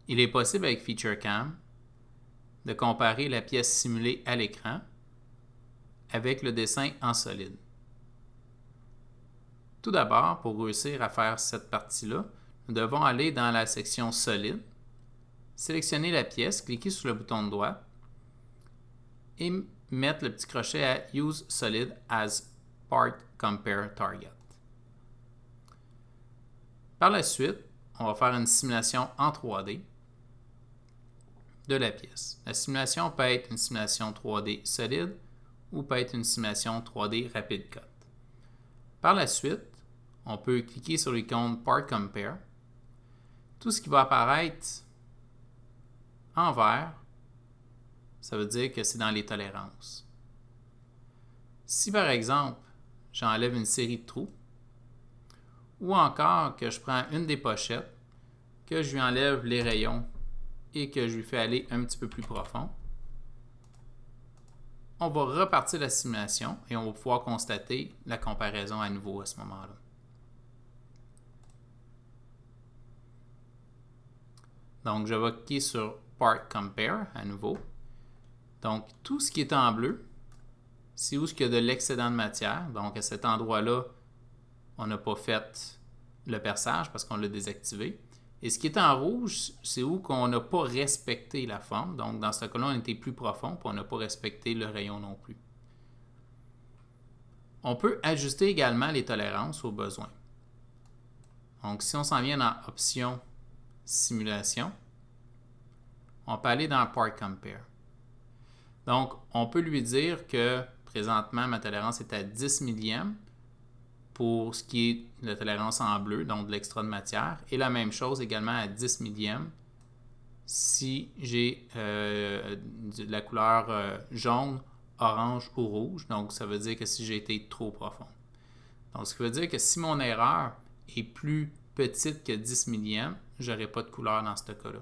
Il est possible avec FeatureCam de comparer la pièce simulée à l'écran avec le dessin en solide. Tout d'abord, pour réussir à faire cette partie-là, nous devons aller dans la section Solide, sélectionner la pièce, cliquer sur le bouton de droite et mettre le petit crochet à Use Solid as Part Compare Target. Par la suite, on va faire une simulation en 3D de la pièce. La simulation peut être une simulation 3D solide ou peut être une simulation 3D Rapid Cut. Par la suite, on peut cliquer sur l'icône Part Compare. Tout ce qui va apparaître en vert, ça veut dire que c'est dans les tolérances. Si par exemple, j'enlève une série de trous, ou encore que je prends une des pochettes, que je lui enlève les rayons et que je lui fais aller un petit peu plus profond, on va repartir la simulation et on va pouvoir constater la comparaison à nouveau à ce moment-là. Donc, je vais cliquer sur Part Compare à nouveau. Donc, tout ce qui est en bleu, c'est où il y a de l'excédent de matière. Donc, à cet endroit-là, on n'a pas fait le perçage parce qu'on l'a désactivé. Et ce qui est en rouge, c'est où on n'a pas respecté la forme. Donc, dans ce cas-là, on était plus profond, puis on n'a pas respecté le rayon non plus. On peut ajuster également les tolérances au besoin. Donc, si on s'en vient dans Options, Simulation, on peut aller dans Part Compare. Donc, on peut lui dire que présentement, ma tolérance est à 10 millièmes pour ce qui est la tolérance en bleu, donc de l'extra de matière, et la même chose également à 10 millièmes si j'ai de la couleur jaune, orange ou rouge. Donc, ça veut dire que si j'ai été trop profond. Donc, ce qui veut dire que si mon erreur est plus petite que 10 millièmes, je n'aurai pas de couleur dans ce cas-là.